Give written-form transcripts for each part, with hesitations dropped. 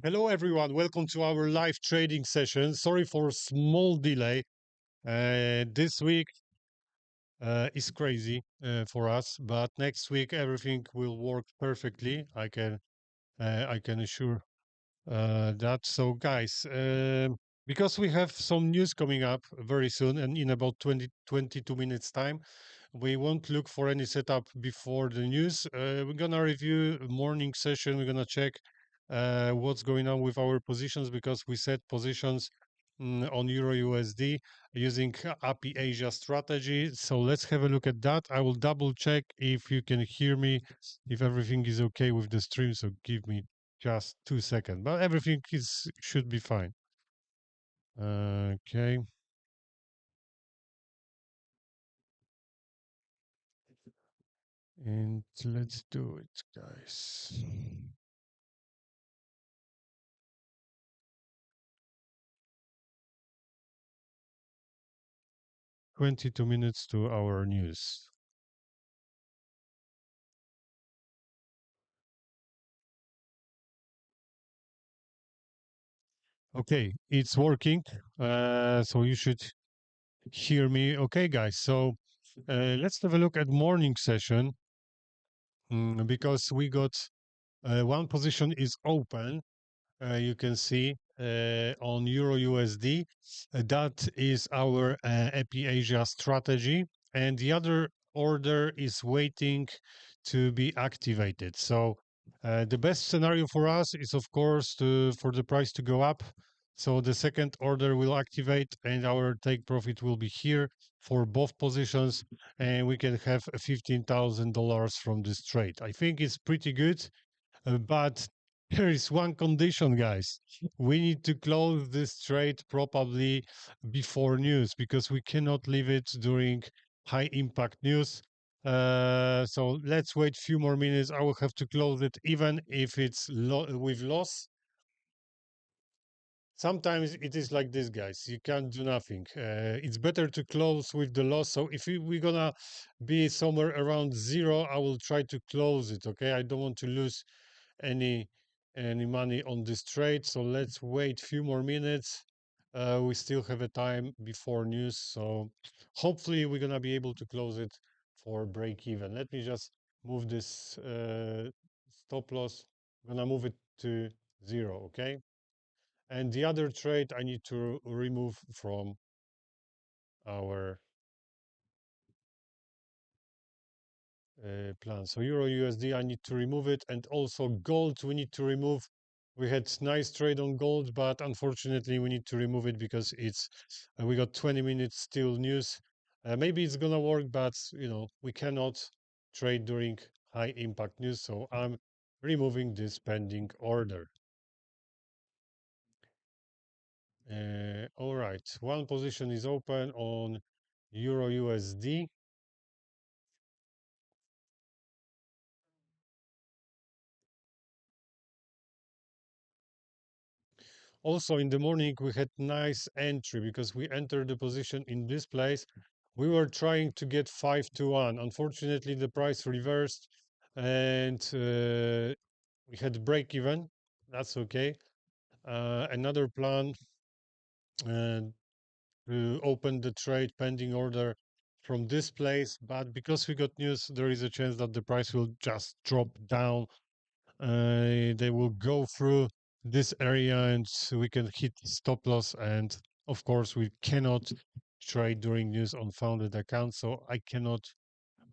Hello, everyone. Welcome to our live trading session. Sorry for a small delay. This week is crazy for us, but next week everything will work perfectly. I can assure that. So, guys, because we have some news coming up very soon, and in about 22 minutes time, we won't look for any setup before the news. We're gonna review morning session. We're gonna check what's going on with our positions because we set positions on Euro USD using API Asia strategy. So let's have a look at that. I will double check if you can hear me, if everything is okay with the stream. So give me just 2 seconds, but everything is should be fine. Okay. And let's do it, guys. 22 minutes to our news. Okay, it's working. So you should hear me. Okay, guys. So let's have a look at morning session because we got one position is open. You can see on Euro USD. That is our EPI Asia strategy, and the other order is waiting to be activated. So the best scenario for us is, of course, for the price to go up. So the second order will activate, and our take profit will be here for both positions, and we can have $15,000 from this trade. I think it's pretty good. But there is one condition, guys. We need to close this trade probably before news because we cannot leave it during high impact news. So let's wait a few more minutes. I will have to close it even if it's with loss. Sometimes it is like this, guys. You can't do nothing. It's better to close with the loss. So if we're gonna be somewhere around zero, I will try to close it. Okay, I don't want to lose any any money on this trade. So let's wait a few more minutes. We still have a time before news, so hopefully we're gonna be able to close it for break even. Let me just move this stop loss. I'm gonna move it to zero, okay? And the other trade I need to remove from our plan. So Euro USD, I need to remove it, and also gold we need to remove. We had nice trade on gold, but unfortunately we need to remove it because it's we got 20 minutes still news. Maybe it's gonna work, but we cannot trade during high impact news. So I'm removing this pending order. All right, one position is open on Euro USD. Also in the morning we had nice entry because we entered the position in this place. We were trying to get 5 to 1. Unfortunately, the price reversed and we had break even. That's okay. Another plan uh, to open the trade pending order from this place, but because we got news, there is a chance that the price will just drop down. They will go through this area and we can hit stop loss. And of course, we cannot trade during news on founded account, so I cannot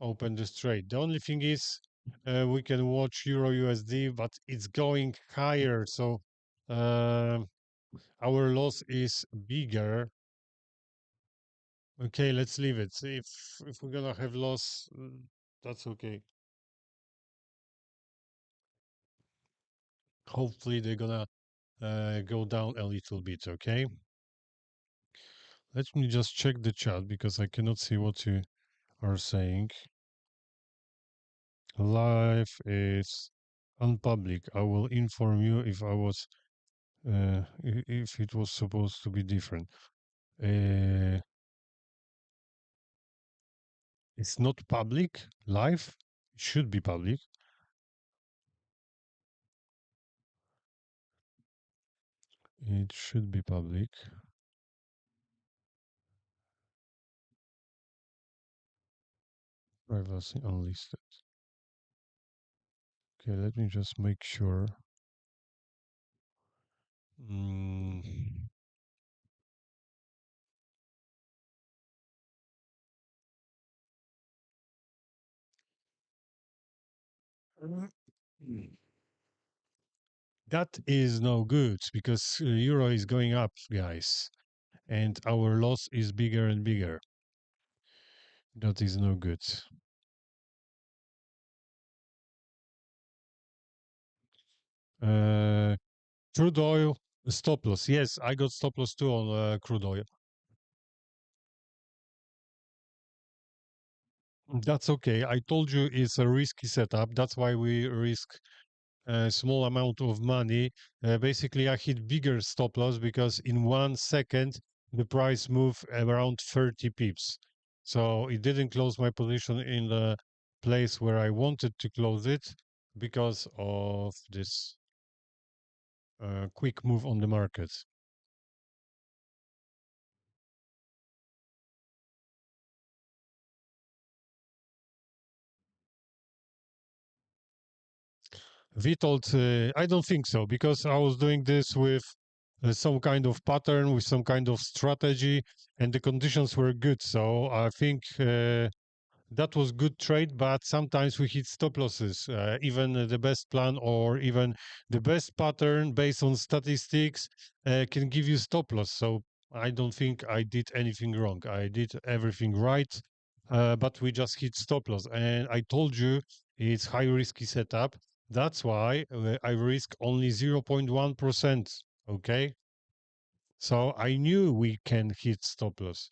open this trade. The only thing is we can watch Euro USD, but it's going higher, so uh, our loss is bigger. Okay, let's leave it. If we're gonna have loss, that's okay. Hopefully, they're gonna go down a little bit. Okay. Let me just check the chat because I cannot see what you are saying. Live is unpublic. I will inform you if I was if it was supposed to be different. Uh, It's not public, live. It should be public. It should be public. Privacy unlisted. Okay, let me just make sure. Mm. That is no good because euro is going up, guys, and our loss is bigger and bigger. That is no good. Uh, Crude oil stop loss. Yes, I got stop loss too on crude oil. That's okay. I told you it's a risky setup. That's why we risk a small amount of money. Basically, I hit bigger stop loss because in 1 second the price moved around 30 pips. So it didn't close my position in the place where I wanted to close it because of this quick move on the market. Vitold, I don't think so because I was doing this with some kind of pattern, with some kind of strategy, and the conditions were good. So I think that was good trade, but sometimes we hit stop losses. Even the best plan or even the best pattern based on statistics can give you stop loss. So I don't think I did anything wrong. I did everything right, but we just hit stop loss. And I told you it's high risky setup. That's why I risk only 0.1%. Okay. So I knew we can hit stop loss.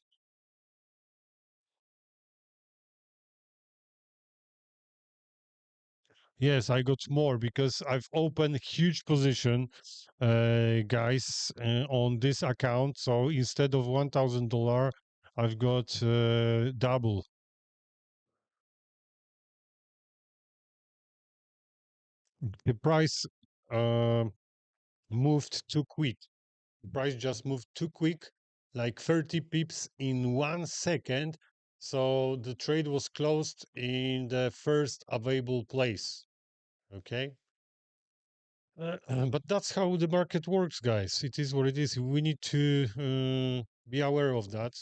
Yes, I got more because I've opened huge position, guys, on this account. So instead of $1,000, I've got double. The price uh, moved too quick. The price just moved too quick, like 30 pips in 1 second. So the trade was closed in the first available place. Okay. But that's how the market works, guys. It is what it is. We need to be aware of that.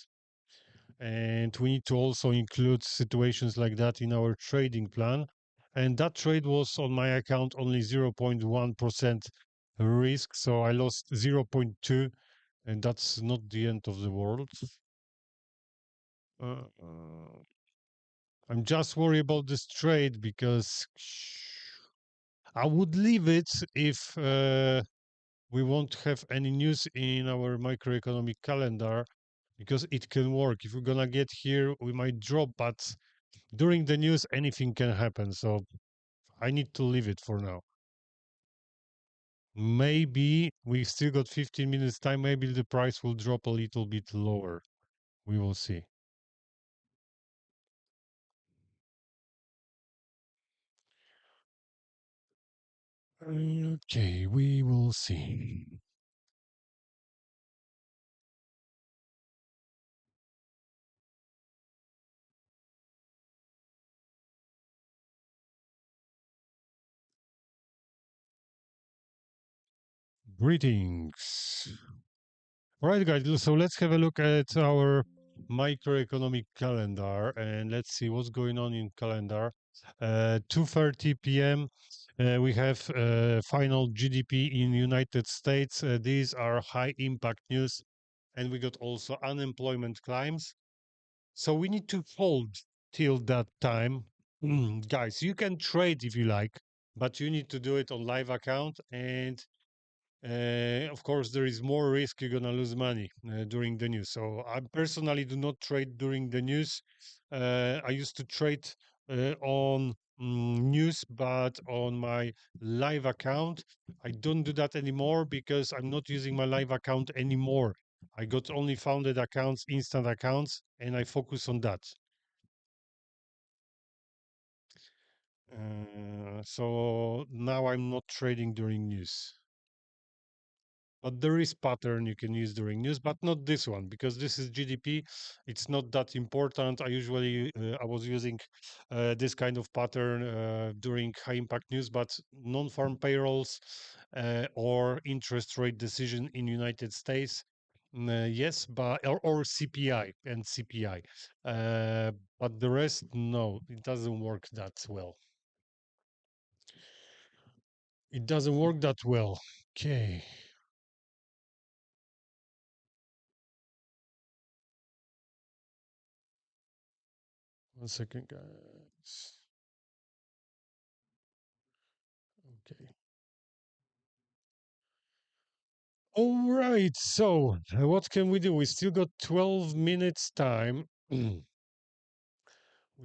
And we need to also include situations like that in our trading plan. And that trade was on my account only 0.1% risk. So I lost 0.2, and that's not the end of the world. I'm just worried about this trade because I would leave it if we won't have any news in our microeconomic calendar because it can work. If we're gonna get here, we might drop, but during the news, anything can happen. So I need to leave it for now. Maybe we still got 15 minutes time. Maybe the price will drop a little bit lower. We will see. Okay, we will see. Greetings. All right, guys. So let's have a look at our microeconomic calendar and let's see what's going on in calendar. 2:30 p.m. We have final GDP in United States. These are high impact news, and we got also unemployment climbs. So we need to hold till that time, guys. You can trade if you like, but you need to do it on live account and of course, there is more risk you're gonna lose money during the news. So I personally do not trade during the news. I used to trade on news, but on my live account, I don't do that anymore because I'm not using my live account anymore. I got only founded accounts, instant accounts, and I focus on that. So now I'm not trading during news. But there is pattern you can use during news, but not this one because this is GDP. It's not that important. I was using this kind of pattern during high impact news, but non-farm payrolls or interest rate decision in United States. Yes, but or CPI and CPI, but the rest, no, it doesn't work that well. It doesn't work that well. Okay. One second, guys. Okay. All right. So, what can we do? We still got 12 minutes time. We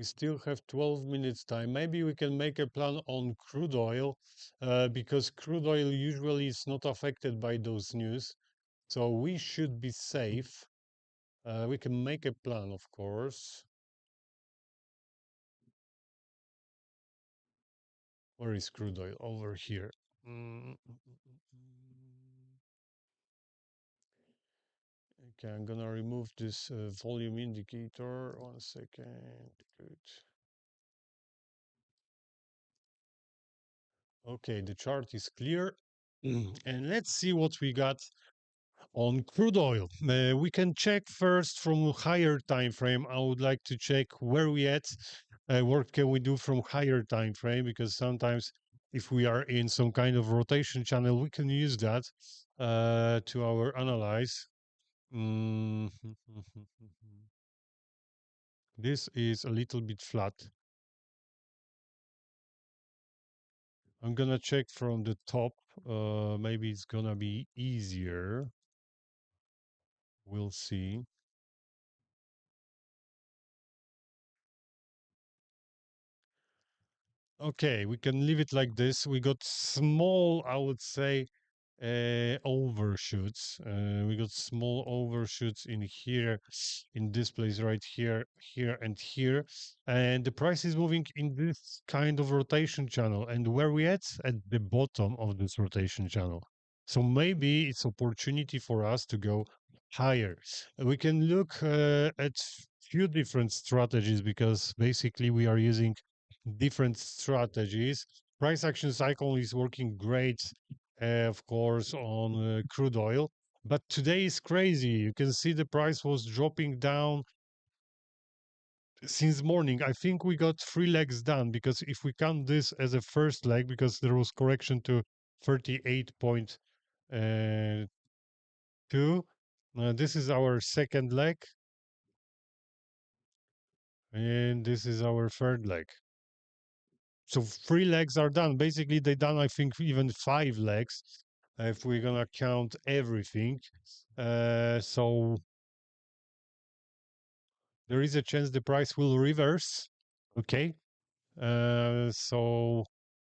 still have 12 minutes time. Maybe we can make a plan on crude oil because crude oil usually is not affected by those news. So we should be safe. We can make a plan, of course. Where is crude oil? Over here. Mm, mm, mm, mm. Okay, I'm gonna remove this volume indicator. 1 second. Good. Okay, the chart is clear. And let's see what we got on crude oil. We can check first from higher time frame. I would like to check where we at. What can we do from higher time frame? Because sometimes if we are in some kind of rotation channel, we can use that to our analyze. Mm. This is a little bit flat. I'm gonna check from the top. Maybe it's gonna be easier. We'll see. Okay, we can leave it like this. We got small, I would say, overshoots. We got small overshoots in here, in this place right here, here, and here. And the price is moving in this kind of rotation channel. And where we at? At the bottom of this rotation channel. So maybe it's opportunity for us to go higher. We can look at few different strategies because basically we are using different strategies. Price action cycle is working great, of course, on crude oil. But today is crazy. You can see the price was dropping down since morning. I think we got 3 legs done because if we count this as a first leg, because there was correction to 38.2, this is our second leg, and this is our third leg. So 3 legs are done. Basically, they done, I think, even 5 legs if we're gonna count everything. So there is a chance the price will reverse. Okay. So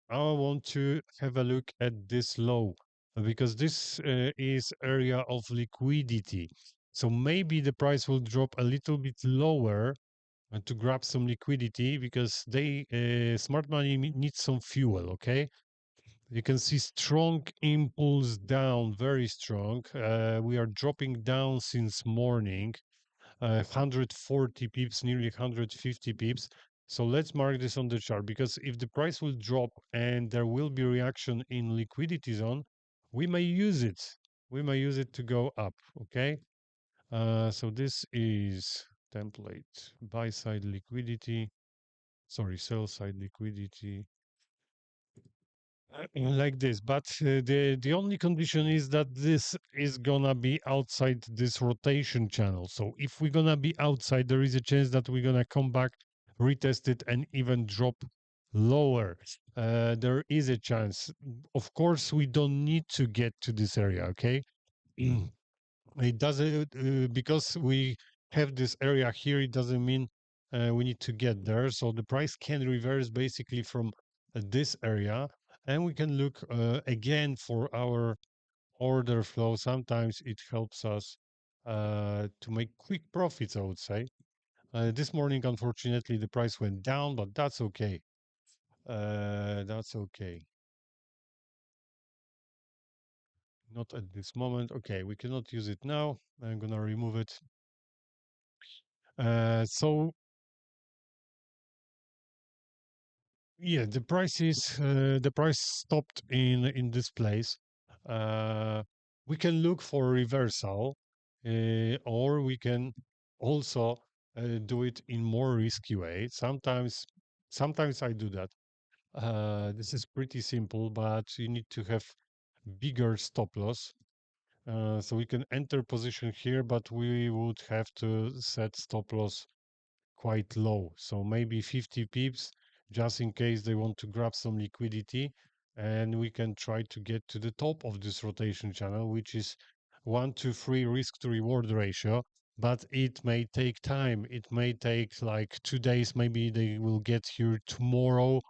I want to have a look at this low because this is area of liquidity. So maybe the price will drop a little bit lower to grab some liquidity because they smart money needs some fuel. Okay. You can see strong impulse down, very strong. We are dropping down since morning, 140 pips, nearly 150 pips. So let's mark this on the chart because if the price will drop and there will be reaction in liquidity zone, we may use it. We may use it to go up. Okay. So this is template buy side liquidity. Sorry, sell side liquidity like this, but the only condition is that this is gonna be outside this rotation channel. So if we're gonna be outside, there is a chance that we're gonna come back, retest it, and even drop lower. There is a chance. Of course, we don't need to get to this area. Okay. It doesn't because we have this area here. It doesn't mean we need to get there. So the price can reverse basically from this area, and we can look again for our order flow. Sometimes it helps us to make quick profits, I would say. This morning, unfortunately, the price went down, but that's okay. That's okay. Not at this moment. Okay, we cannot use it now. I'm gonna remove it. So yeah, the price stopped in this place. Uh, we can look for reversal, or we can also do it in more risky way. Sometimes I do that. This is pretty simple, but you need to have bigger stop loss. So we can enter position here, but we would have to set stop loss quite low. So maybe 50 pips, just in case they want to grab some liquidity. And we can try to get to the top of this rotation channel, which is 1 to 3 risk to reward ratio. But it may take time. It may take like 2 days. Maybe they will get here tomorrow.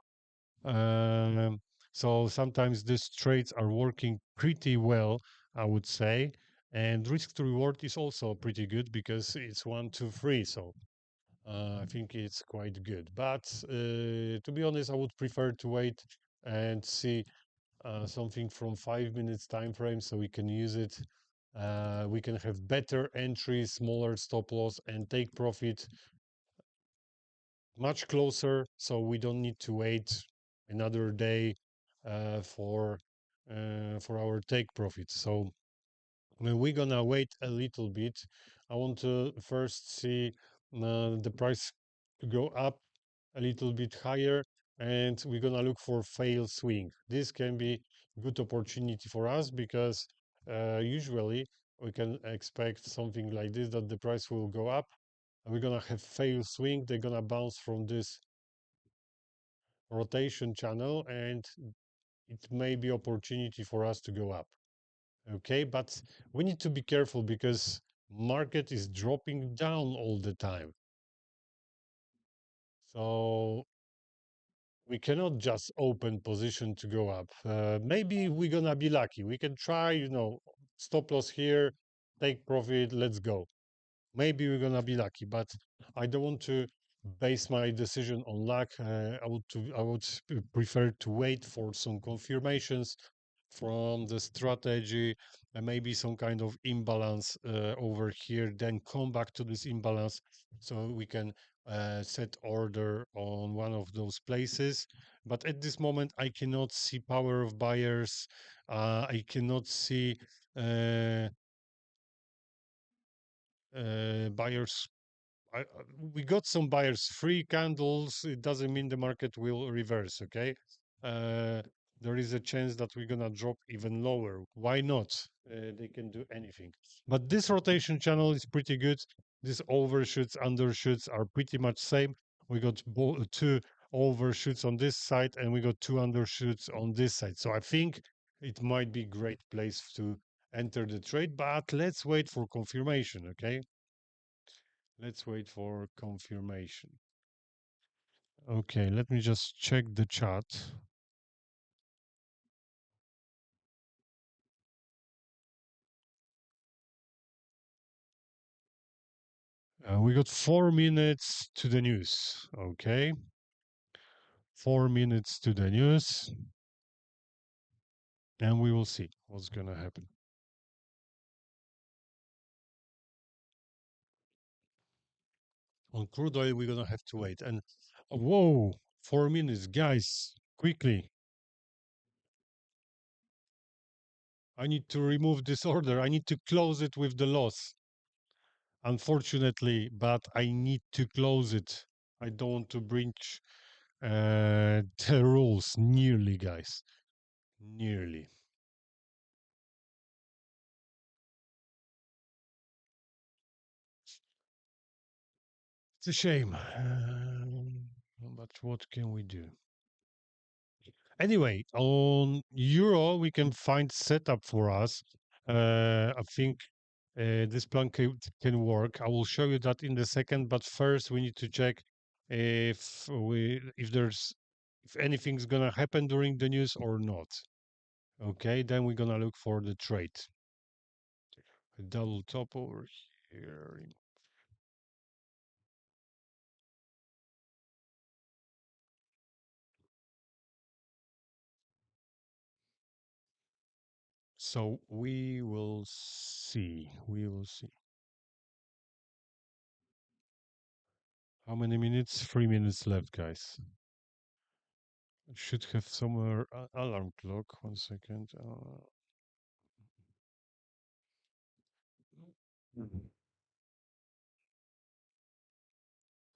Um, so sometimes these trades are working pretty well, I would say. And risk to reward is also pretty good because it's 1 to 3. So I think it's quite good. But to be honest, I would prefer to wait and see something from 5 minutes time frame so we can use it. We can have better entries, smaller stop loss, and take profit much closer. So we don't need to wait another day uh, for for our take profit. So we're gonna wait a little bit. I want to first see the price to go up a little bit higher, and we're gonna look for fail swing. This can be good opportunity for us because usually we can expect something like this, that the price will go up and we're gonna have fail swing. They're gonna bounce from this rotation channel, and it may be opportunity for us to go up. Okay, but we need to be careful because market is dropping down all the time. So we cannot just open position to go up. Maybe we're gonna be lucky. We can try, stop loss here, take profit, let's go. Maybe we're gonna be lucky, but I don't want to base my decision on luck. I would prefer to wait for some confirmations from the strategy and maybe some kind of imbalance over here, then come back to this imbalance so we can set order on one of those places. But at this moment, I cannot see power of buyers. I cannot see uh, buyers. We got some buyers, free candles. It doesn't mean the market will reverse. Okay, uh, there is a chance that we're gonna drop even lower. Why not? They can do anything. But this rotation channel is pretty good. These overshoots, undershoots are pretty much same. We got two overshoots on this side, and we got two undershoots on this side. So I think it might be great place to enter the trade. But let's wait for confirmation. Okay. Let's wait for confirmation. Okay, let me just check the chat. We got 4 minutes to the news. Okay, 4 minutes to the news, and we will see what's gonna happen. On crude oil, we're gonna have to wait. And whoa, 4 minutes, guys, quickly! I need to remove this order. I need to close it with the loss. Unfortunately, but I need to close it. I don't want to breach the rules. Nearly, guys. Nearly. It's a shame. But what can we do? Anyway, on Euro, we can find setup for us. I think this plan can work. I will show you that in a second. But first, we need to check if anything's gonna happen during the news or not. Okay, then we're gonna look for the trade. A double top over here. So we will see. We will see. How many minutes? 3 minutes left, guys. I should have somewhere alarm clock. 1 second.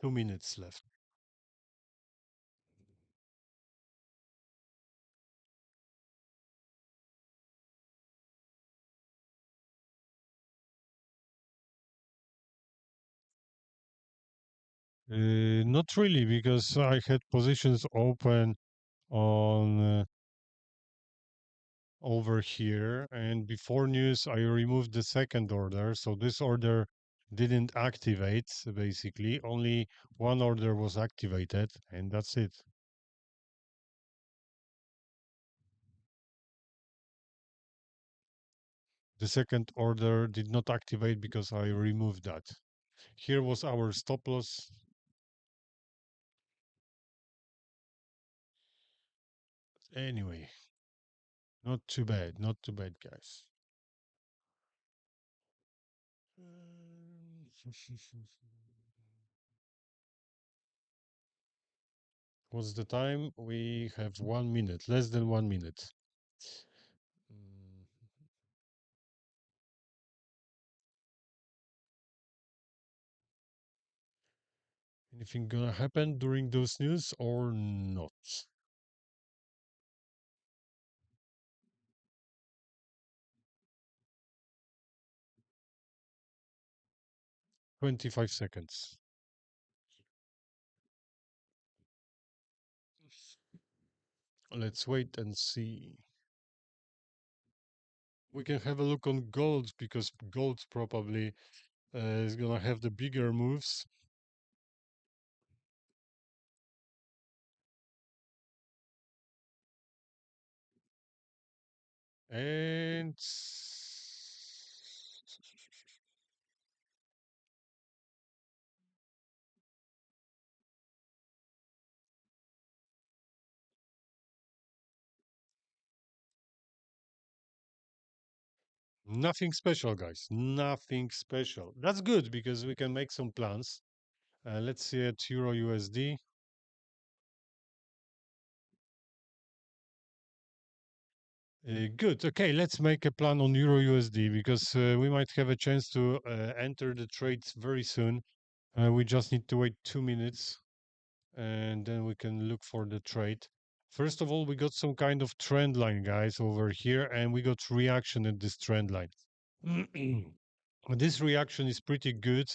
2 minutes left. Not really, because I had positions open on over here, and before news I removed the second order, so this order didn't activate. Basically only one order was activated, and that's it. The second order did not activate because I removed that. Here was our stop loss. Anyway, not too bad, not too bad, guys. What's the time? We have 1 minute, less than 1 minute. Mm, Anything gonna happen during those news or not? 25 seconds. Let's wait and see. We can have a look on gold, because gold probably is gonna have the bigger moves. And nothing special, guys. Nothing special. That's good, because we can make some plans. Let's see at Euro USD. Good. Okay, let's make a plan on Euro USD, because we might have a chance to enter the trades very soon. We just need to wait 2 minutes, and then we can look for the trade. First of all, we got some kind of trend line, guys, over here, and we got reaction at this trend line. This reaction is pretty good.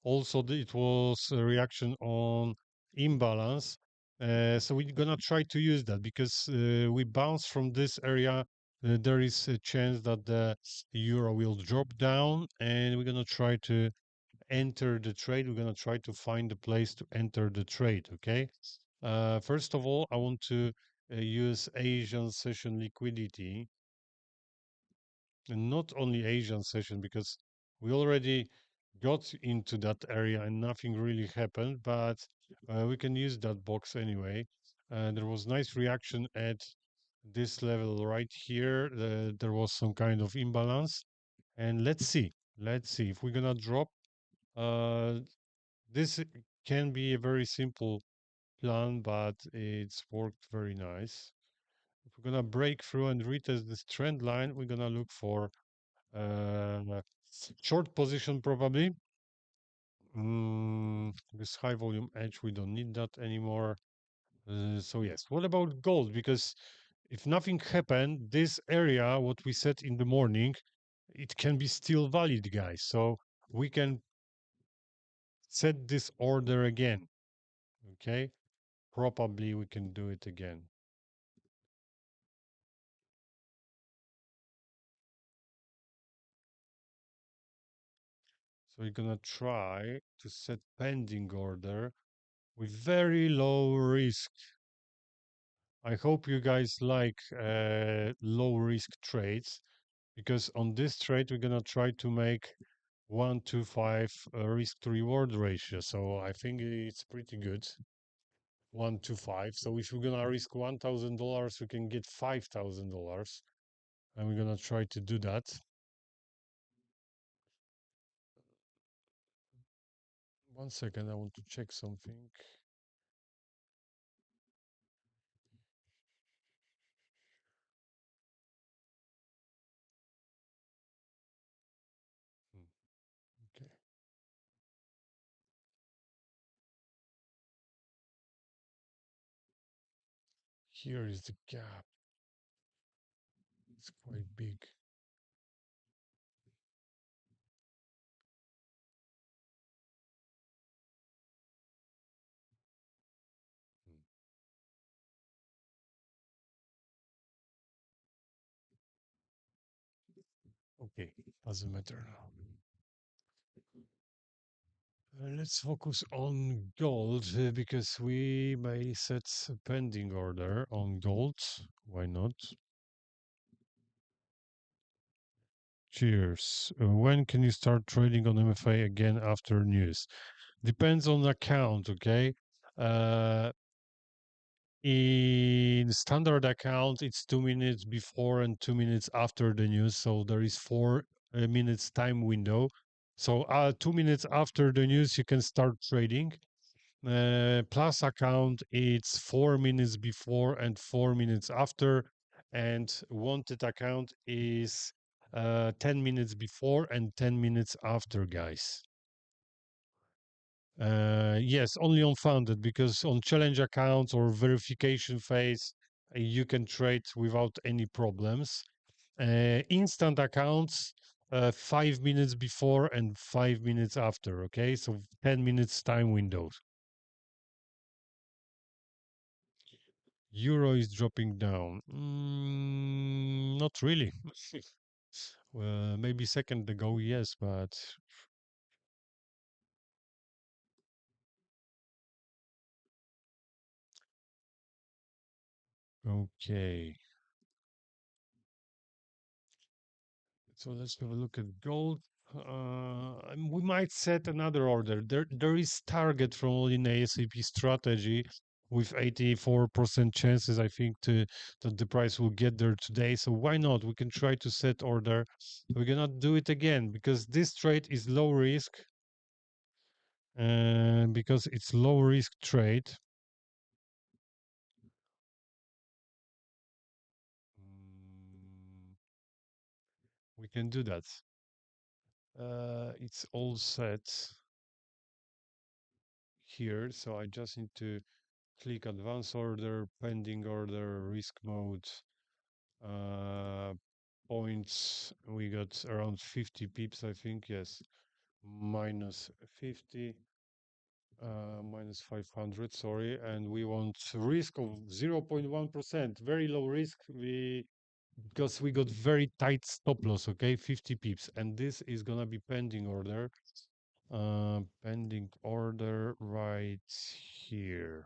Also, it was a reaction on imbalance. So we're gonna try to use that, because we bounce from this area. There is a chance that the euro will drop down, and we're gonna try to enter the trade. We're gonna try to find a place to enter the trade. Okay. First of all, I want to use Asian session liquidity, and not only Asian session, because we already got into that area and nothing really happened, but we can use that box anyway. There was nice reaction at this level right here. There was some kind of imbalance, and let's see if we're gonna drop. Uh, this can be a very simple plan, but it's worked very nice. If we're gonna break through and retest this trend line, we're gonna look for short position probably. This high volume edge, we don't need that anymore. So yes, what about gold? Because if nothing happened, this area, what we set in the morning, it can be still valid, guys. So we can set this order again. Okay, probably we can do it again. So we're gonna try to set pending order with very low risk. I hope you guys like low risk trades, because on this trade we're gonna try to make 1 to 5 risk to reward ratio. So I think it's pretty good. 1 to 5. So if we're gonna risk $1,000, we can get $5,000. and we're gonna try to do that. One second, I want to check something. Hmm, okay. Here is the gap. It's quite big. Hmm, okay, doesn't matter now. Let's focus on gold because we may set a pending order on gold. Why not? Cheers. When can you start trading on MFA again after news? Depends on the account, okay? Uh, in standard account, it's 2 minutes before and 2 minutes after the news. So there is 4 minutes time window. So 2 minutes after the news, you can start trading. Plus account, it's 4 minutes before and 4 minutes after. And wanted account is 10 minutes before and 10 minutes after, guys. Yes, only on founded, because on challenge accounts or verification phase, you can trade without any problems. Instant accounts, 5 minutes before and 5 minutes after. Okay, so 10 minutes time windows. Euro is dropping down. Not really. Maybe second ago, yes, but okay. So let's have a look at gold. And we might set another order. There is target from all in ASAP strategy with 84% chances, I think, to that the price will get there today. So why not? We can try to set order. We cannot do it again because this trade is low risk. And because it's low risk trade, mm, we can do that. It's all set here, so I just need to click advance order, pending order, risk mode, uh, points. We got around 50 pips, I think. Yes, minus 50, minus 500. Sorry, and we want risk of 0.1%. Very low risk. Because we got very tight stop loss. Okay, 50 pips, and this is gonna be pending order. Pending order right here.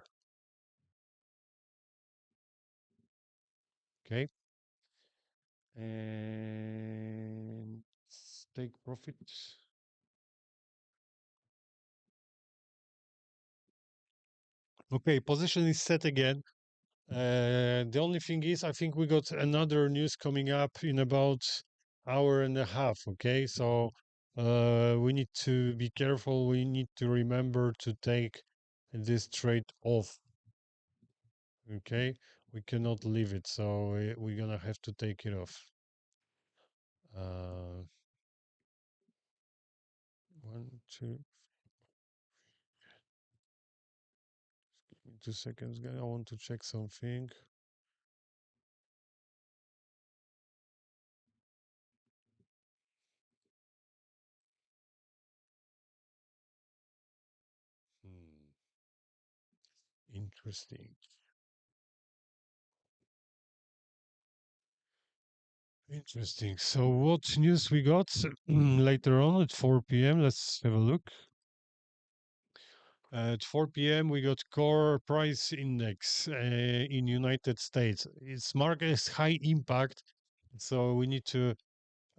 Okay. And take profit. Okay, position is set again. The only thing is, I think we got another news coming up in about hour and a half. Okay, so we need to be careful. We need to remember to take this trade off. Okay, we cannot leave it, so we're gonna have to take it off. Uh, one, two, 2 seconds, guys. I want to check something. Hmm. Interesting. Interesting. So, what news we got later on at 4 p.m.? Let's have a look. At 4 p.m., we got core price index in United States. Its market is high impact, so we need to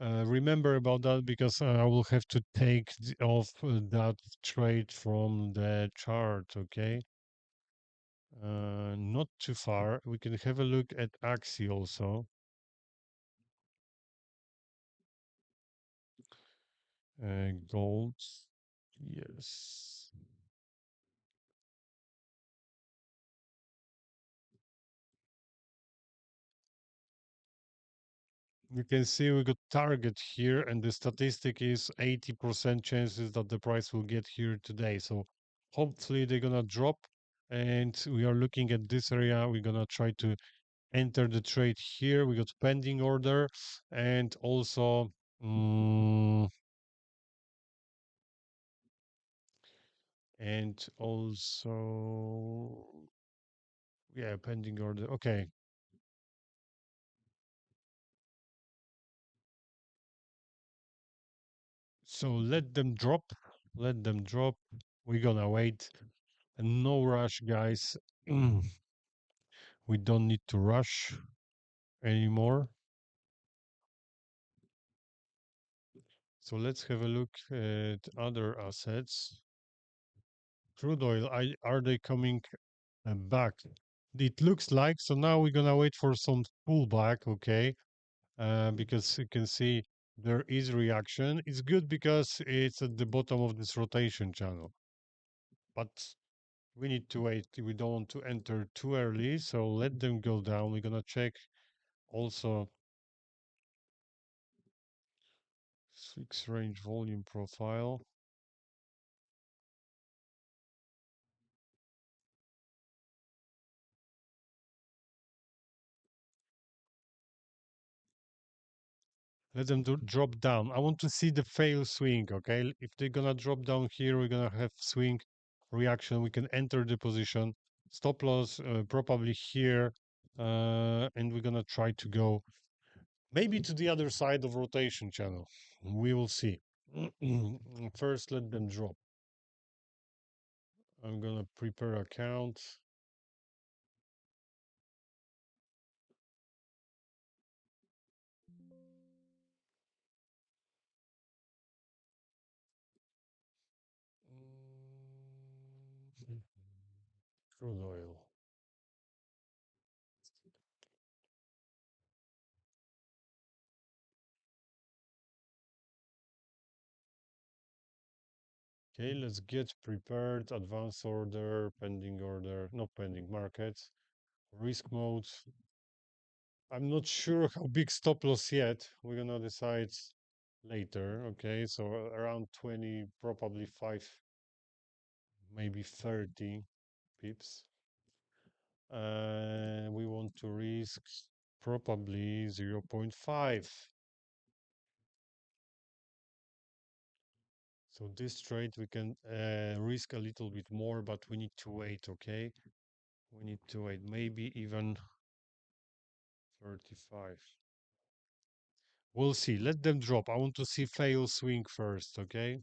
remember about that because I will have to take off that trade from the chart. Okay, not too far. We can have a look at Axie also. Gold. Yes. You can see we got target here, and the statistic is 80% chances that the price will get here today. So hopefully they're gonna drop, and we are looking at this area. We're gonna try to enter the trade here. We got pending order, and also mm, and also yeah, pending order. Okay, so let them drop. Let them drop. We're gonna wait. And no rush, guys. We don't need to rush anymore. So let's have a look at other assets. Crude oil, are they coming back? It looks like. So now we're gonna wait for some pullback, okay? Because you can see there is reaction. It's good because it's at the bottom of this rotation channel. But we need to wait. We don't want to enter too early, so let them go down. We're gonna check also fixed range volume profile. Let them drop down. I want to see the fail swing, okay? If they're gonna drop down here, we're gonna have swing reaction. We can enter the position. Stop loss probably here. And we're gonna try to go maybe to the other side of rotation channel. We will see. First, let them drop. I'm gonna prepare account. Crude oil. Okay, let's get prepared. Advance order, pending order, not pending market, risk mode. I'm not sure how big stop loss yet. We're gonna decide later. Okay, so around 20, probably 5, maybe 30 pips. We want to risk probably 0.5. So this trade we can risk a little bit more, but we need to wait, okay? We need to wait, maybe even 35. We'll see. Let them drop. I want to see fail swing first, okay?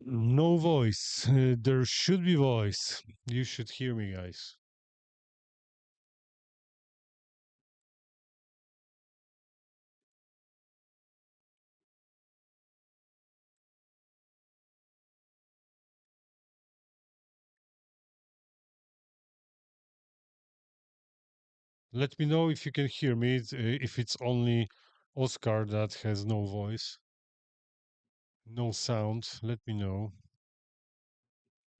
No voice. There should be voice. You should hear me, guys. Let me know if you can hear me. If it's only Oscar that has no voice, no sound, let me know.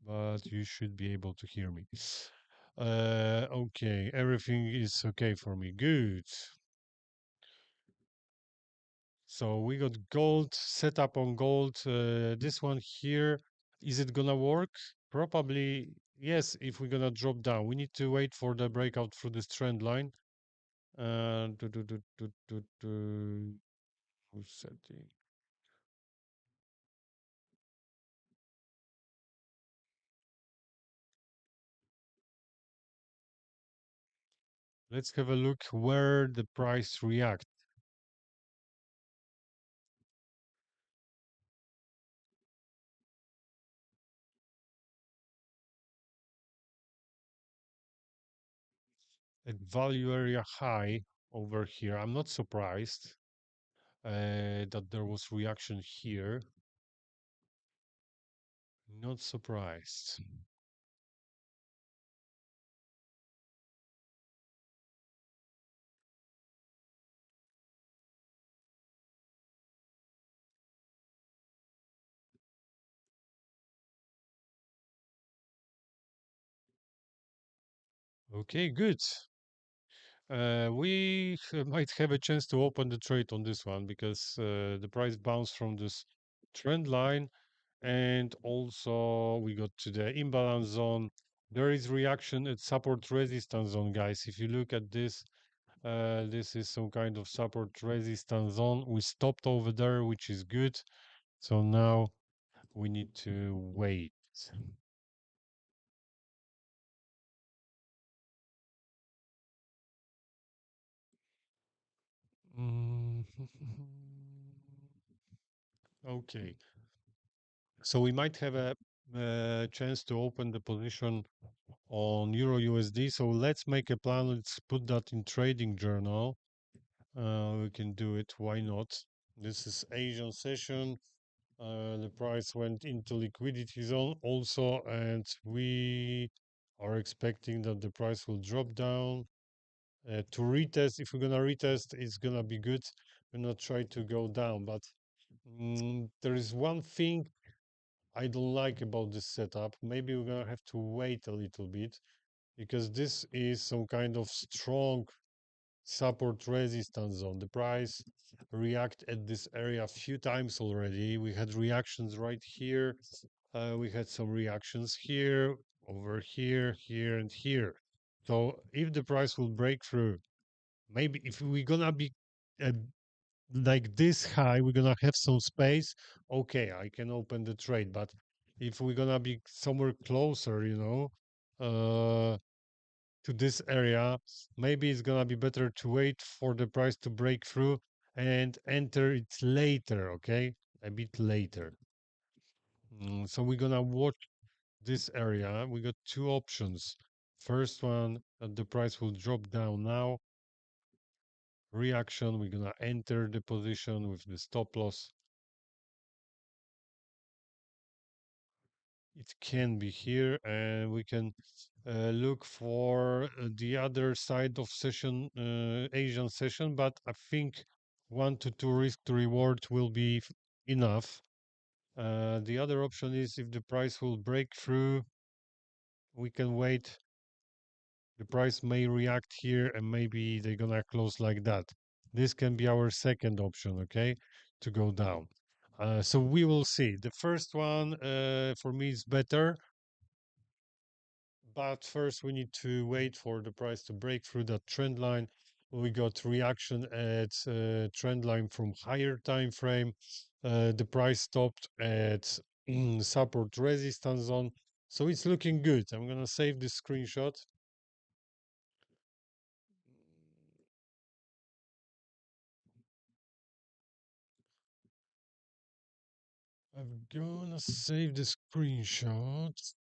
But you should be able to hear me. Okay, everything is okay for me. Good. So we got gold set up on gold. This one here, is it gonna work? Probably yes. If we're gonna drop down, we need to wait for the breakout through this trend line. Who's setting? Let's have a look where the price react. At value area high over here. I'm not surprised that there was reaction here. Not surprised. Okay, good. We might have a chance to open the trade on this one because the price bounced from this trend line, and also we got to the imbalance zone. There is reaction at support resistance zone, guys. If you look at this, this is some kind of support resistance zone. We stopped over there, which is good. So now we need to wait. Mm, Okay. So we might have a chance to open the position on Euro USD. So let's make a plan. Let's put that in trading journal. We can do it. Why not? This is Asian session. The price went into liquidity zone also, and we are expecting that the price will drop down. To retest, if we're gonna retest, it's gonna be good. We're not try to go down, but there is one thing I don't like about this setup. Maybe we're gonna have to wait a little bit because this is some kind of strong support resistance zone. The price react at this area a few times already. We had reactions right here. We had some reactions here, over here, here, and here. So if the price will break through, maybe if we're gonna be uh, like this high, we're gonna have some space. Okay, I can open the trade, but if we're gonna be somewhere closer, to this area, maybe it's gonna be better to wait for the price to break through and enter it later, okay? A bit later. So we're gonna watch this area. We got two options. First one, that the price will drop down now. Reaction, we're gonna enter the position with the stop loss. It can be here, and we can look for the other side of session, Asian session, but I think 1 to 2 risk to reward will be enough. The other option is if the price will break through, we can wait. The price may react here, and maybe they're gonna close like that. This can be our second option, okay, to go down. So we will see. The first one for me is better. But first, we need to wait for the price to break through that trend line. We got reaction at trend line from higher time frame. The price stopped at support resistance zone. So it's looking good. I'm going to save this screenshot. I'm going to save the screenshot.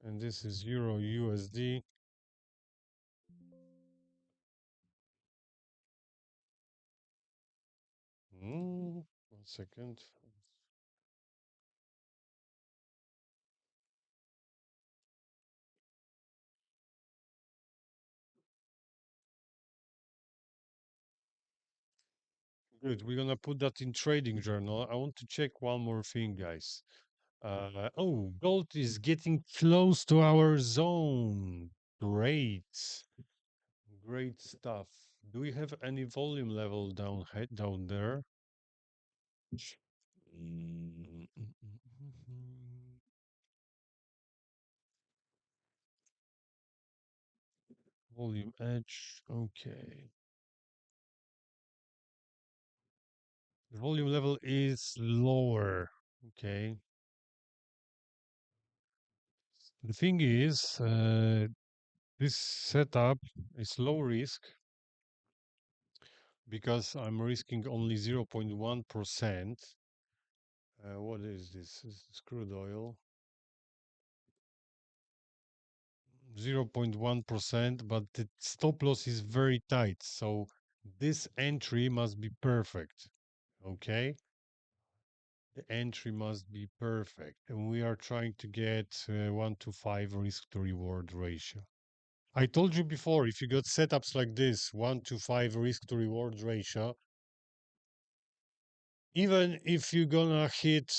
And this is Euro USD. One second. Good. We're gonna put that in trading journal. I want to check one more thing, guys. Oh, gold is getting close to our zone. Great. Great stuff. Do we have any volume level down there? Mm, Volume edge. Okay. The volume level is lower. Okay. The thing is, this setup is low risk because I'm risking only 0.1%. What is this? This is crude oil. 0.1%, but the stop loss is very tight. So this entry must be perfect. Okay. The entry must be perfect. And we are trying to get 1 to 5 risk to reward ratio. I told you before, if you got setups like this, 1 to 5 risk to reward ratio, even if you're gonna hit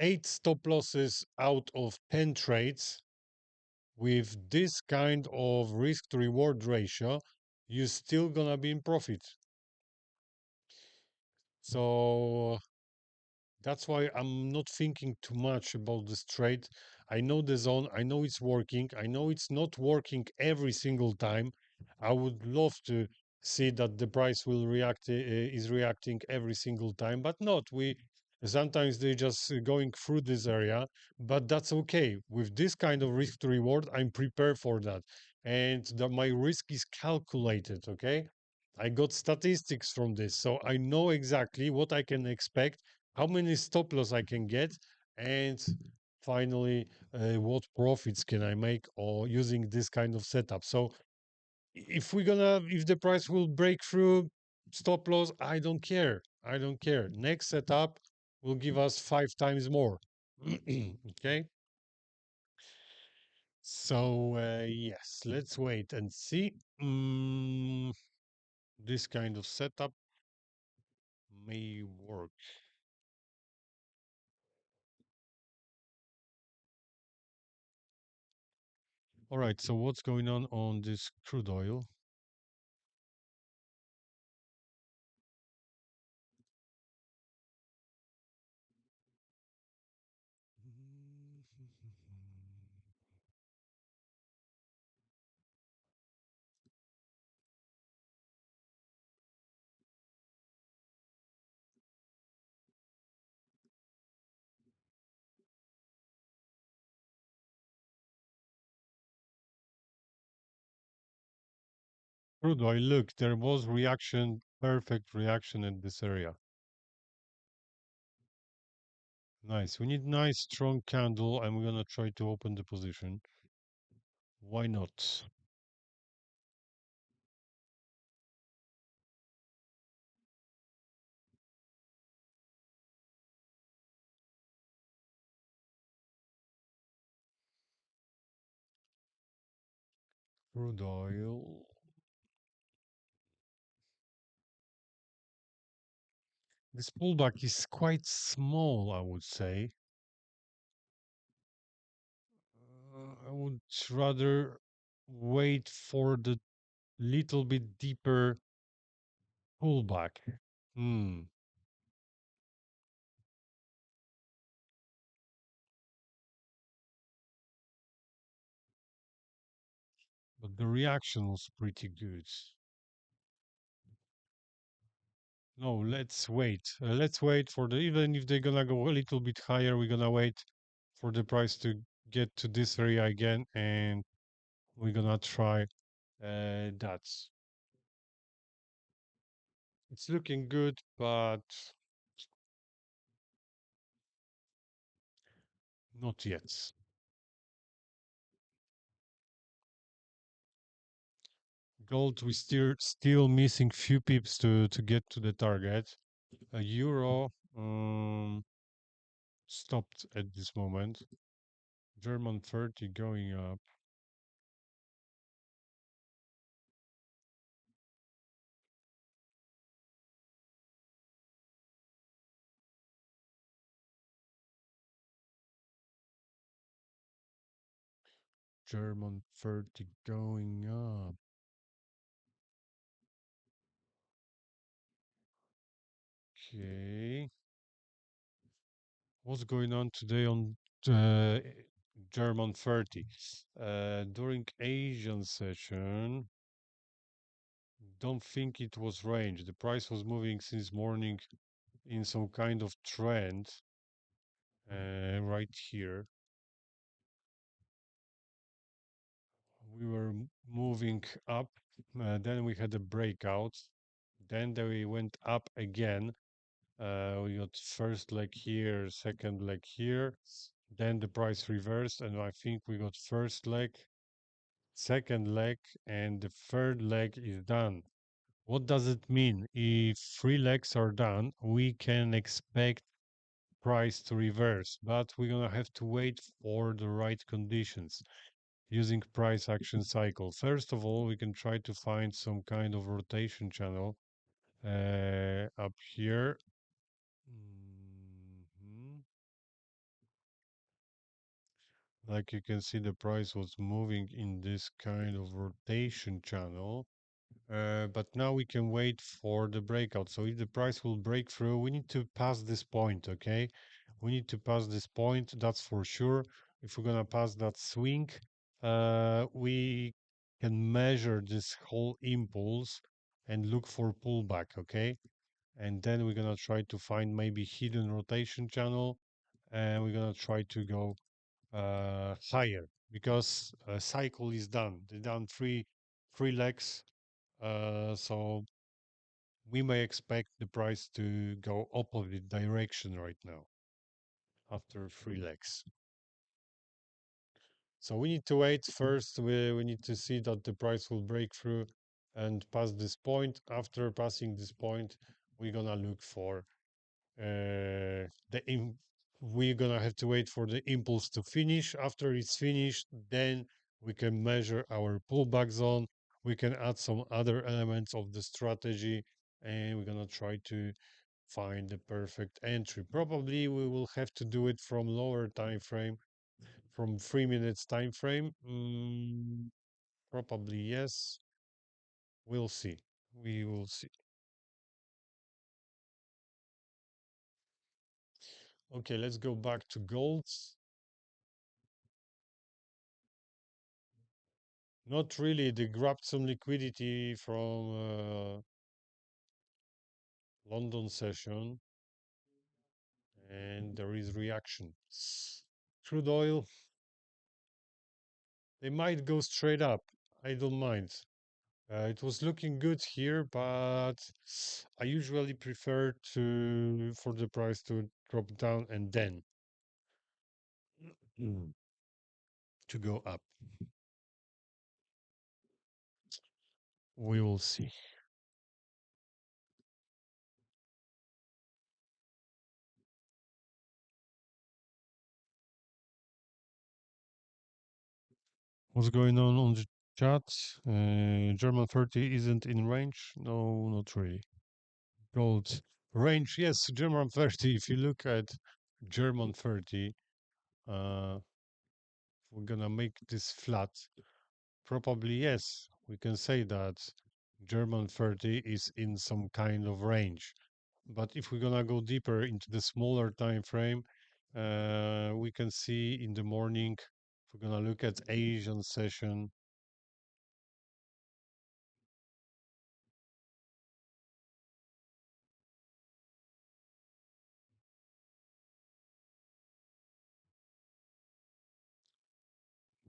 8 stop losses out of 10 trades with this kind of risk to reward ratio, you're still gonna be in profit. So that's why I'm not thinking too much about this trade. I know the zone, I know it's working, I know it's not working every single time. I would love to see that the price will react is reacting every single time, but not. We sometimes they just going through this area, but that's okay. With this kind of risk to reward, I'm prepared for that, and that my risk is calculated. Okay, I got statistics from this, so I know exactly what I can expect, how many stop loss I can get, and finally, what profits can I make or using this kind of setup. So if the price will break through stop loss, I don't care. I don't care. Next setup will give us 5 times more. Okay. So yes, let's wait and see. This kind of setup may work. All right, so what's going on this crude oil? Crude oil, look, there was reaction, perfect reaction in this area. Nice. We need nice strong candle, and we're gonna try to open the position. Why not? Crude oil. This pullback is quite small, I would say. I would rather wait for the little bit deeper pullback. Hmm. But the reaction was pretty good. No, let's wait. Let's wait for the, even if they're gonna go a little bit higher, we're gonna wait for the price to get to this area again, and we're gonna try that. It's looking good, but not yet. Gold, we still missing few pips to get to the target. A euro stopped at this moment. German 30 going up. German 30 going up. Okay. What's going on today on uh, German 30? During Asian session, don't think it was range. The price was moving since morning in some kind of trend right here. We were moving up, then we had a breakout, then we went up again. We got first leg here, second leg here, then the price reversed, and I think we got first leg, second leg, and the third leg is done. What does it mean? If 3 legs are done, we can expect price to reverse, but we're gonna have to wait for the right conditions using price action cycle. First of all, we can try to find some kind of rotation channel up here. Mhm. Like you can see, the price was moving in this kind of rotation channel. But now we can wait for the breakout. So if the price will break through, we need to pass this point, okay? We need to pass this point, that's for sure. If we're gonna pass that swing, we can measure this whole impulse and look for pullback, okay? And then we're gonna try to find maybe hidden rotation channel, and we're gonna try to go higher because cycle is done. They done three legs, so we may expect the price to go opposite direction right now after three legs. So we need to wait first. We need to see that the price will break through and pass this point. After passing this point, we're gonna look for we're gonna have to wait for the impulse to finish. After it's finished, then we can measure our pullback zone. We can add some other elements of the strategy, and we're gonna try to find the perfect entry. Probably we will have to do it from lower time frame, from 3 minutes time frame. Probably yes. We'll see. We will see. Okay, let's go back to gold. Not really. They grabbed some liquidity from London session, and there is reaction. Crude oil, they might go straight up. I don't mind. It was looking good here, but I usually prefer to for the price to drop down and then to go up. We will see. What's going on the chat? German 30 isn't in range? No, not really. Gold range, yes, German 30. If you look at German 30, uh, we're gonna make this flat. Probably, yes, we can say that German 30 is in some kind of range. But if we're gonna go deeper into the smaller time frame, we can see in the morning, if we're gonna look at Asian session,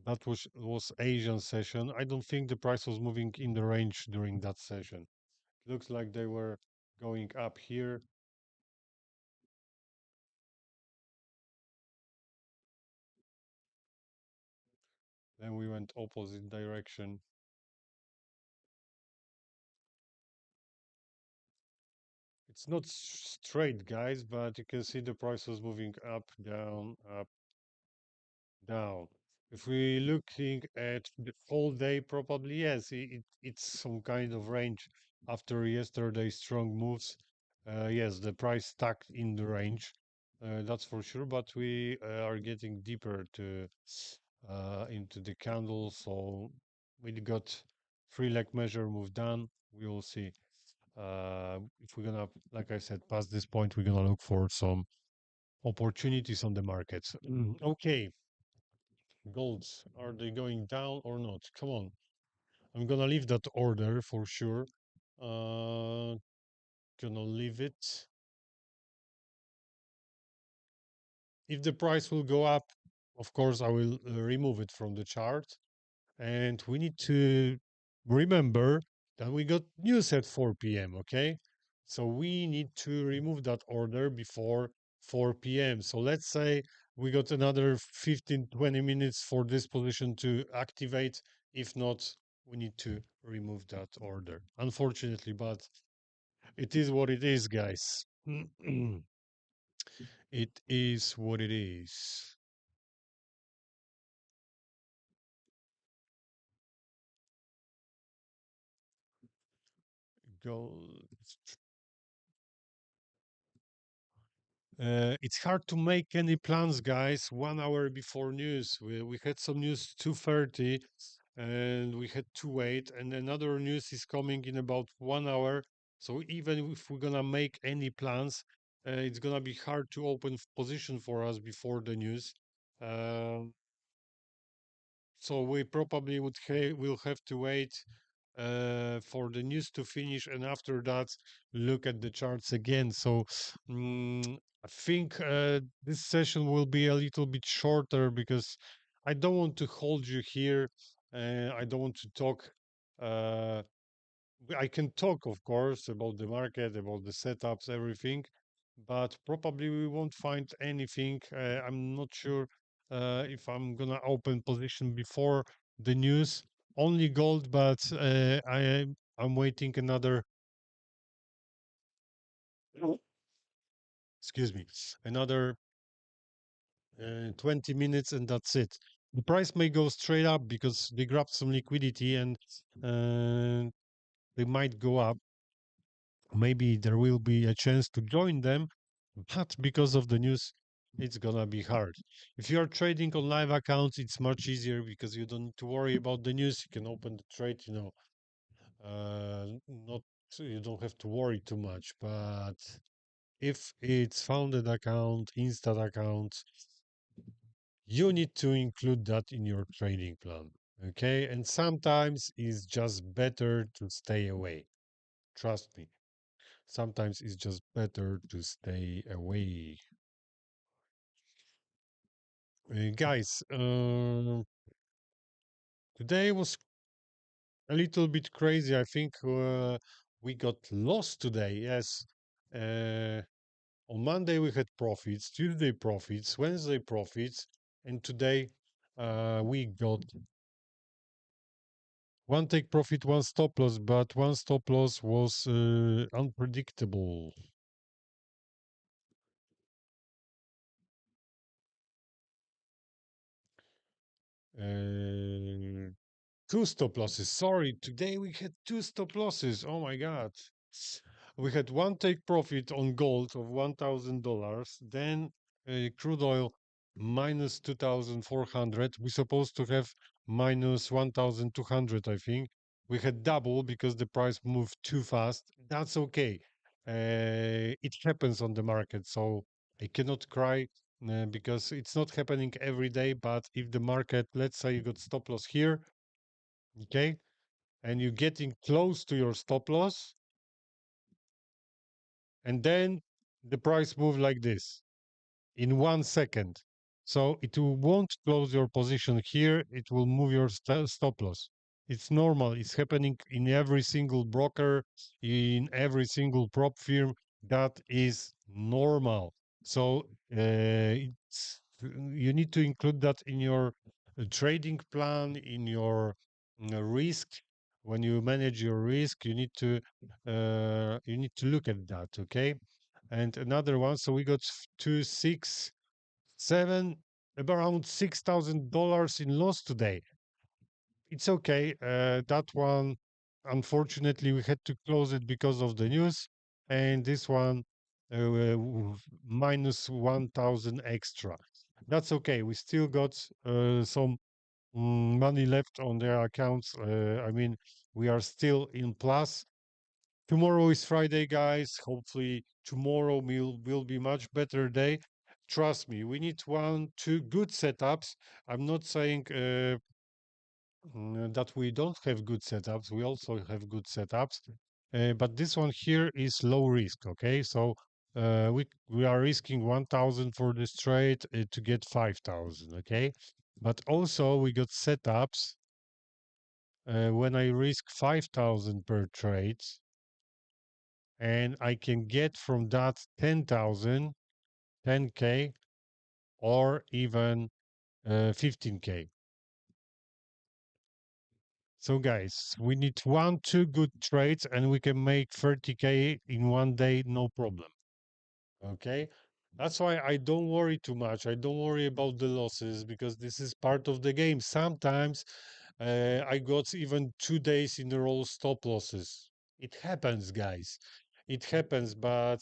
that was Asian session. I don't think the price was moving in the range during that session. It looks like they were going up here. Then we went opposite direction. It's not straight, guys, but you can see the price was moving up, down. If we looking at the whole day, probably yes, it's some kind of range. After yesterday's strong moves, yes, the price stuck in the range, that's for sure. But we are getting deeper to into the candle, so we got three leg measure move done. We will see. If we're gonna, like I said, past this point, we're gonna look for some opportunities on the markets. Okay, golds, are they going down or not? Come on, I'm gonna leave that order for sure. Uh, gonna leave it. If the price will go up, of course, I will remove it from the chart. And we need to remember that we got news at 4 p.m., okay? So we need to remove that order before 4 p.m. So let's say we got another 15, 20 minutes for this position to activate. If not, we need to remove that order. Unfortunately, but it is what it is, guys. It is what it is. Go It's hard to make any plans, guys. 1 hour before news, we had some news 2:30, and we had to wait. And another news is coming in about 1 hour. So even if we're gonna make any plans, it's gonna be hard to open position for us before the news. Um, so we probably will have to wait for the news to finish, and after that, look at the charts again. So I think this session will be a little bit shorter because I don't want to hold you here. I don't want to talk. Uh, I can talk, of course, about the market, about the setups, everything, but probably we won't find anything. I'm not sure if I'm gonna open position before the news. Only gold, but I'm waiting another, excuse me, another 20 minutes, and that's it. The price may go straight up because they grabbed some liquidity, and uh, they might go up. Maybe there will be a chance to join them, but because of the news, it's gonna be hard. If you are trading on live accounts, it's much easier because you don't need to worry about the news. You can open the trade, not you don't have to worry too much. But if it's founded account, instant account, you need to include that in your trading plan. Okay, and sometimes it's just better to stay away. Trust me. Sometimes it's just better to stay away. Guys, today was a little bit crazy. I think we got lost today. Yes. Uh, on Monday we had profits, Tuesday profits, Wednesday profits, and today we got one take profit, one stop loss, but one stop loss was unpredictable. Uh, Two stop losses. Sorry, today we had two stop losses. Oh my God. We had one take profit on gold of $1,000, then crude oil minus 2,400. We're supposed to have minus 1,200, I think. We had double because the price moved too fast. That's okay. It happens on the market, so I cannot cry because it's not happening every day. But if the market, let's say you got stop loss here, okay, and you're getting close to your stop loss, and then the price move like this in 1 second. So it won't close your position here. It will move your stop loss. It's normal. It's happening in every single broker, in every single prop firm. That is normal. So you need to include that in your trading plan, in your risk. When you manage your risk, you need to look at that. Okay. And another one. So we got 2, 6, 7, around $6,000 in loss today. It's okay. That one, unfortunately, we had to close it because of the news, and this one minus 1,000 extra. That's okay. We still got some money left on their accounts. I mean, we are still in plus. Tomorrow is Friday, guys. Hopefully, tomorrow will be much better day. Trust me, we need one, two good setups. I'm not saying that we don't have good setups. We also have good setups, but this one here is low risk. Okay, so we are risking 1,000 for this trade to get 5,000. Okay, but also we got setups when I risk 5,000 per trade, and I can get from that 10,000, 10K, or even 15K. So guys, we need one, two good trades and we can make 30K in one day, no problem. Okay. That's why I don't worry too much. I don't worry about the losses because this is part of the game. Sometimes I got even 2 days in a row stop losses. It happens, guys. It happens, but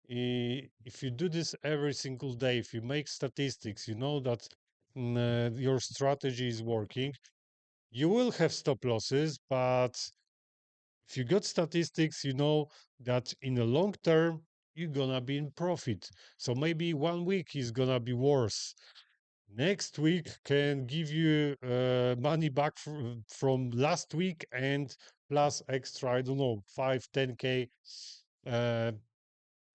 if you do this every single day, if you make statistics, you know that your strategy is working. You will have stop losses, but if you got statistics, you know that in the long term, you're gonna be in profit. So maybe 1 week is gonna be worse. Next week can give you money back from last week and plus extra, I don't know, 5, 10K. Uh,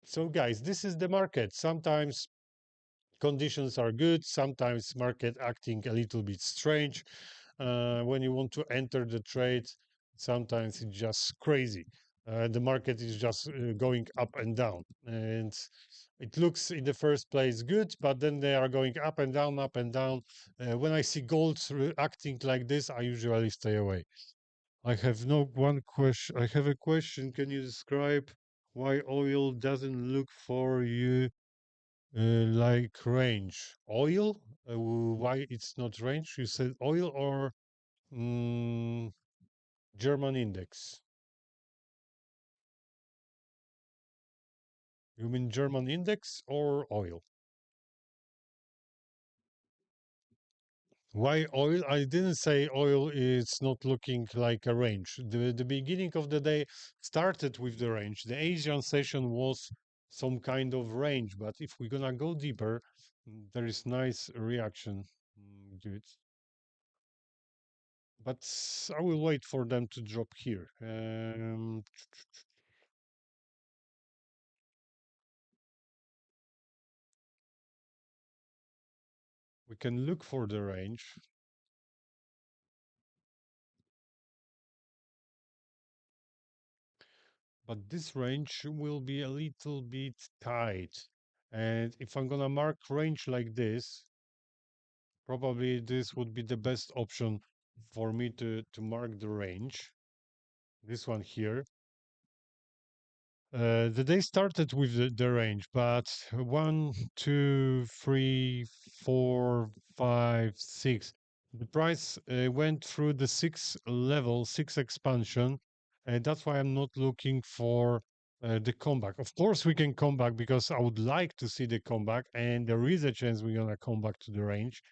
so guys, this is the market. Sometimes conditions are good, sometimes market acting a little bit strange. When you want to enter the trade, sometimes it's just crazy. The market is just going up and down, and it looks in the first place good, but then they are going up and down, up and down. When I see gold acting like this, I usually stay away. I have no one question. I have a question. Can you describe why oil doesn't look for you like range? Oil? Why it's not range? You said oil or mm, German index? You mean German index or oil? Why oil? I didn't say oil is not looking like a range. The beginning of the day started with the range. The Asian session was some kind of range, but if we're gonna go deeper, there is nice reaction, dude. But I will wait for them to drop here. We can look for the range, but this range will be a little bit tight. And if I'm gonna mark range like this, probably this would be the best option for me to mark the range. This one here. The day started with the range, but 1, 2, 3, 4, 5, 6. The price went through the six expansion, and that's why I'm not looking for the comeback. Of course, we can come back because I would like to see the comeback, and there is a chance we're gonna come back to the range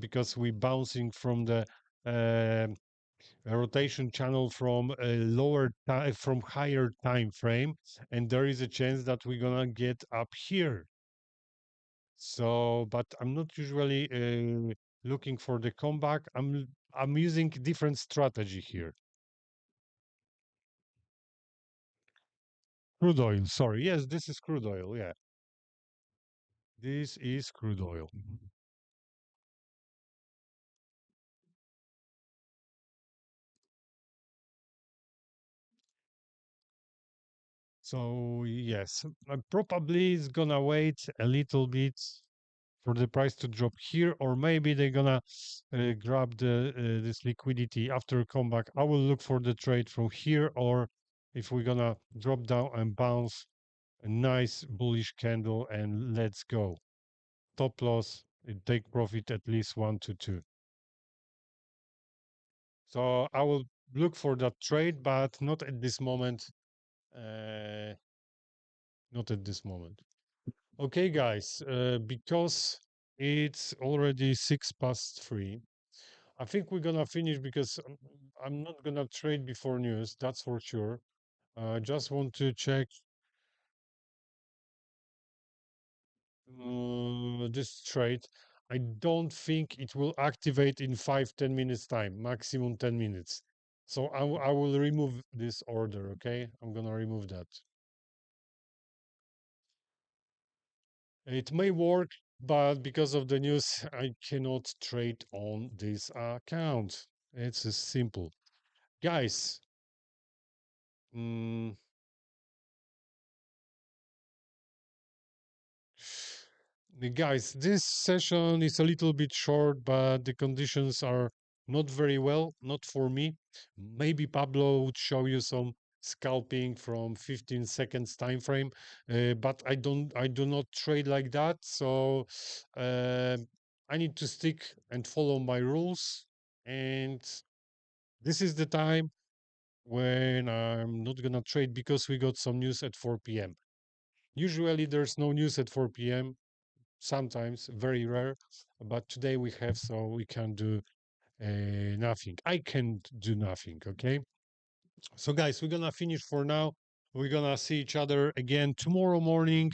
because we're bouncing from the a rotation channel from a from higher time frame, and there is a chance that we're gonna get up here. So, but I'm not usually looking for the comeback. I'm using different strategy here. Crude oil, sorry. Yes, this is crude oil. Yeah, this is crude oil. So yes, I probably is gonna wait a little bit for the price to drop here, or maybe they're gonna grab the this liquidity after comeback. I will look for the trade from here, or if we're gonna drop down and bounce a nice bullish candle, and let's go. Top loss, take profit at least 1 to 2. So I will look for that trade, but not at this moment. Uh, Not at this moment. Okay, guys, because it's already 3:06. I think we're gonna finish because I'm not gonna trade before news, that's for sure. I just want to check this trade. I don't think it will activate in 5-10 minutes time, maximum 10 minutes. So I will remove this order, okay? I'm gonna remove that. It may work, but because of the news, I cannot trade on this account. It's simple. Guys, mm, guys, this session is a little bit short, but the conditions are not very well, not for me. Maybe Pablo would show you some scalping from 15 seconds time frame, but I do not trade like that. So uh, I need to stick and follow my rules. And this is the time when I'm not gonna trade because we got some news at 4 p.m. Usually there's no news at 4 p.m. Sometimes, very rare, but today we have, so we can do nothing. I can't do nothing. Okay. So, guys, we're gonna finish for now. We're gonna see each other again tomorrow morning,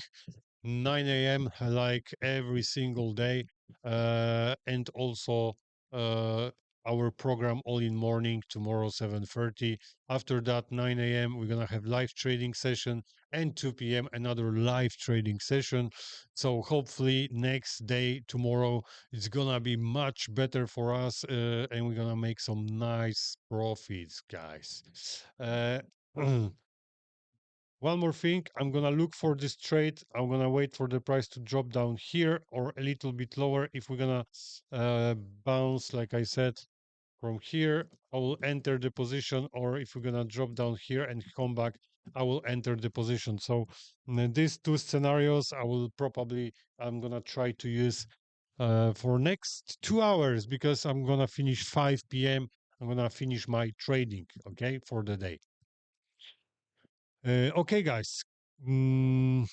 9 a.m. like every single day, and also uh, our program all in morning tomorrow 7:30. After that 9 a.m. we're gonna have live trading session, and 2 p.m. another live trading session. So hopefully next day tomorrow it's gonna be much better for us, and we're gonna make some nice profits, guys. Uh, One more thing, I'm gonna look for this trade. I'm gonna wait for the price to drop down here or a little bit lower. If we're gonna uh, bounce, like I said, from here, I will enter the position, or if we're gonna drop down here and come back, I will enter the position. So these two scenarios, I'm gonna try to use for next 2 hours, because I'm gonna finish 5 p.m. I'm gonna finish my trading, okay, for the day. Okay, guys. Mm,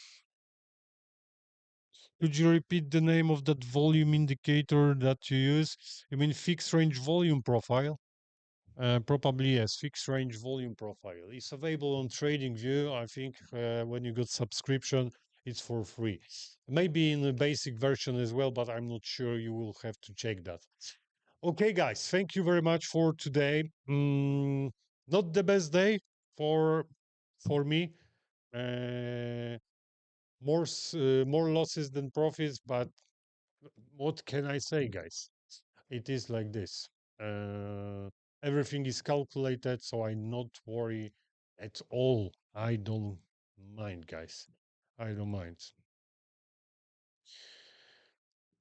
could you repeat the name of that volume indicator that you use? You mean fixed range volume profile? Probably yes, fixed range volume profile. It's available on TradingView. I think when you got subscription, it's for free. Maybe in the basic version as well, but I'm not sure. You will have to check that. Okay, guys, thank you very much for today. Not the best day for me. Uh, more losses than profits, but what can I say, guys? It is like this. Uh, Everything is calculated, so I not worry at all. I don't mind, guys. I don't mind.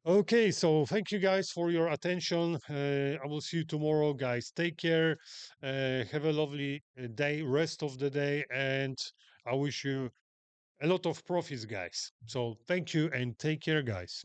Okay, so thank you guys for your attention. I will see you tomorrow, guys. Take care. Have a lovely day, rest of the day, and I wish you a lot of profits, guys. So thank you and take care, guys.